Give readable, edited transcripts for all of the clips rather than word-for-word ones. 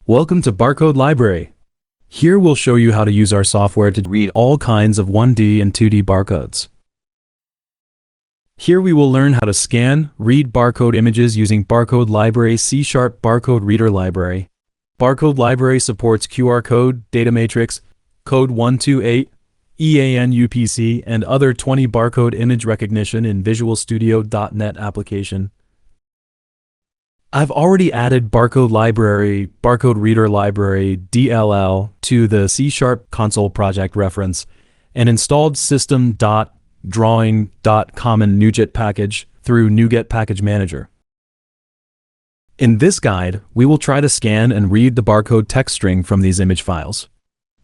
Welcome to Barcode Library. Here we'll show you how to use our software to read all kinds of 1D and 2D barcodes. Here we will learn how to scan, read barcode images using BarcodeLib C Barcode Reader library. Barcode Library supports QR code, data matrix, code 128, EAN UPC, and other 20 barcode image recognition in Visual Studio.NET application. I've already added Barcode Reader library DLL to the C# console project reference and installed system.drawing.common NuGet package through NuGet Package Manager. In this guide, we will try to scan and read the barcode text string from these image files.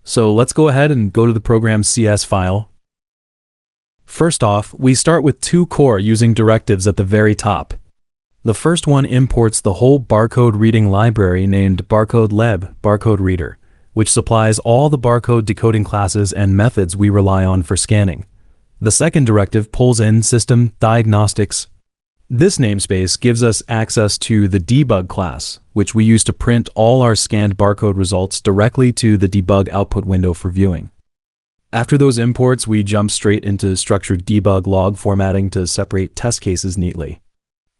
So let's go ahead and go to the program CS file. First off, we start with two core using directives at the very top. The first one imports the whole barcode reading library named BarcodeLib Barcode Reader, which supplies all the barcode decoding classes and methods we rely on for scanning. The second directive pulls in System Diagnostics. This namespace gives us access to the debug class, which we use to print all our scanned barcode results directly to the debug output window for viewing. After those imports, we jump straight into structured debug log formatting to separate test cases neatly.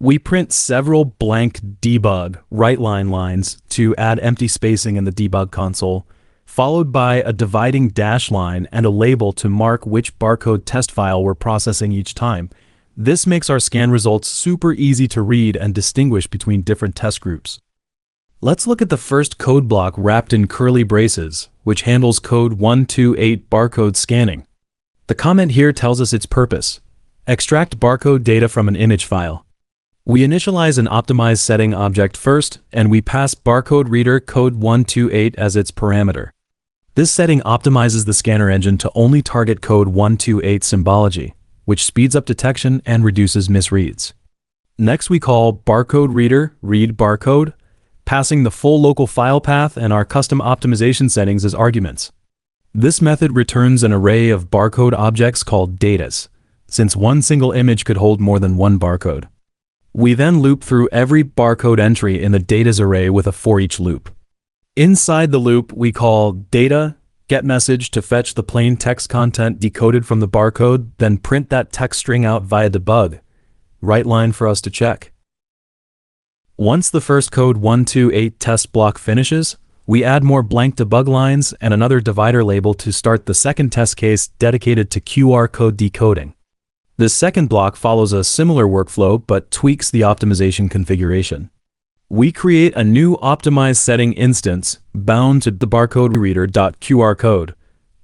We print several blank debug write-line lines to add empty spacing in the debug console, followed by a dividing dash line and a label to mark which barcode test file we're processing each time. This makes our scan results super easy to read and distinguish between different test groups. Let's look at the first code block wrapped in curly braces, which handles code 128 barcode scanning. The comment here tells us its purpose: extract barcode data from an image file. We initialize an optimized setting object first, and we pass barcode reader code 128 as its parameter. This setting optimizes the scanner engine to only target code 128 symbology, which speeds up detection and reduces misreads. Next, we call barcode reader read barcode, passing the full local file path and our custom optimization settings as arguments. This method returns an array of barcode objects called datas, since one single image could hold more than one barcode. We then loop through every barcode entry in the datas array with a for each loop. Inside the loop, we call data getMessage to fetch the plain text content decoded from the barcode, then print that text string out via debug, write-line for us to check. Once the first code 128 test block finishes, we add more blank debug lines and another divider label to start the second test case dedicated to QR code decoding. This second block follows a similar workflow but tweaks the optimization configuration. We create a new optimized setting instance bound to the barcode reader.QR code,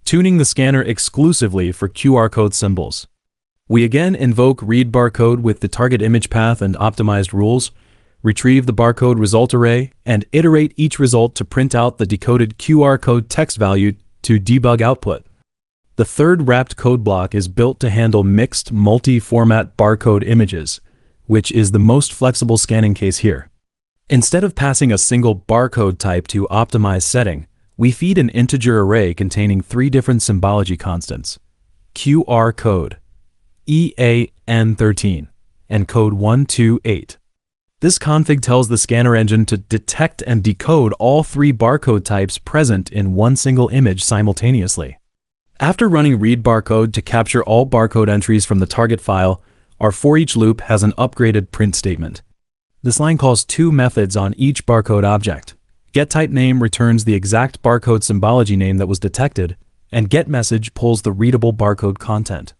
tuning the scanner exclusively for QR code symbols. We again invoke read barcode with the target image path and optimized rules, retrieve the barcode result array, and iterate each result to print out the decoded QR code text value to debug output. The third wrapped code block is built to handle mixed multi-format barcode images, which is the most flexible scanning case here. Instead of passing a single barcode type to optimize setting, we feed an integer array containing three different symbology constants: QR code, EAN13, and code 128. This config tells the scanner engine to detect and decode all three barcode types present in one single image simultaneously. After running read barcode to capture all barcode entries from the target file, our for each loop has an upgraded print statement. This line calls two methods on each barcode object. getTypeName returns the exact barcode symbology name that was detected, and getMessage pulls the readable barcode content.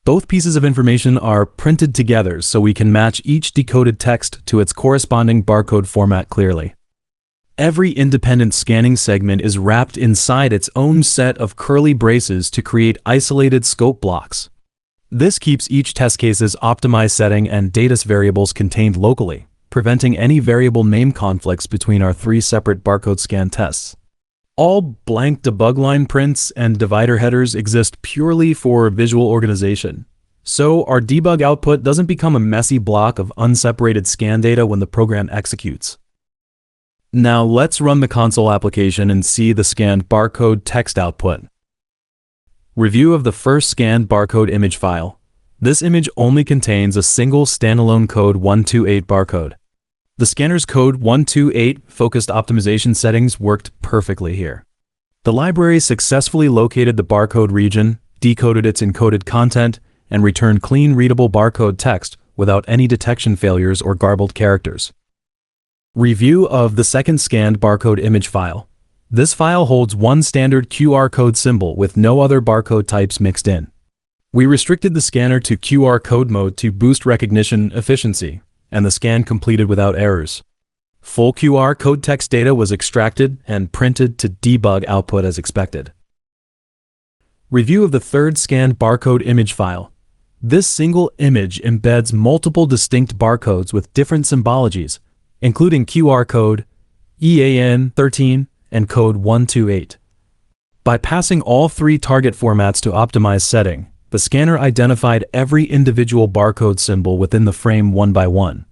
Both pieces of information are printed together so we can match each decoded text to its corresponding barcode format clearly. Every independent scanning segment is wrapped inside its own set of curly braces to create isolated scope blocks. This keeps each test case's optimized setting and datas variables contained locally, preventing any variable name conflicts between our three separate barcode scan tests. All blank debug line prints and divider headers exist purely for visual organization, so our debug output doesn't become a messy block of unseparated scan data when the program executes. Now let's run the console application and see the scanned barcode text output. Review of the first scanned barcode image file. This image only contains a single standalone code 128 barcode. The scanner's code 128 focused optimization settings worked perfectly here. The library successfully located the barcode region, decoded its encoded content, and returned clean readable barcode text without any detection failures or garbled characters. Review of the second scanned barcode image file. This file holds one standard QR code symbol with no other barcode types mixed in. We restricted the scanner to QR code mode to boost recognition efficiency, and the scan completed without errors. Full QR code text data was extracted and printed to debug output as expected. Review of the third scanned barcode image file. This single image embeds multiple distinct barcodes with different symbologies, including QR code, EAN13, and code 128. By passing all three target formats to optimize setting, the scanner identified every individual barcode symbol within the frame one by one.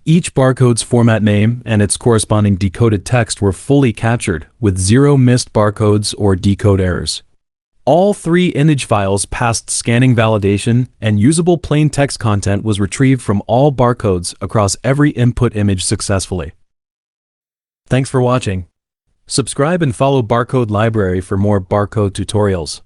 Each barcode's format name and its corresponding decoded text were fully captured, with zero missed barcodes or decode errors. All three image files passed scanning validation, and usable plain text content was retrieved from all barcodes across every input image successfully. Thanks for watching. Subscribe and follow Barcode Library for more barcode tutorials.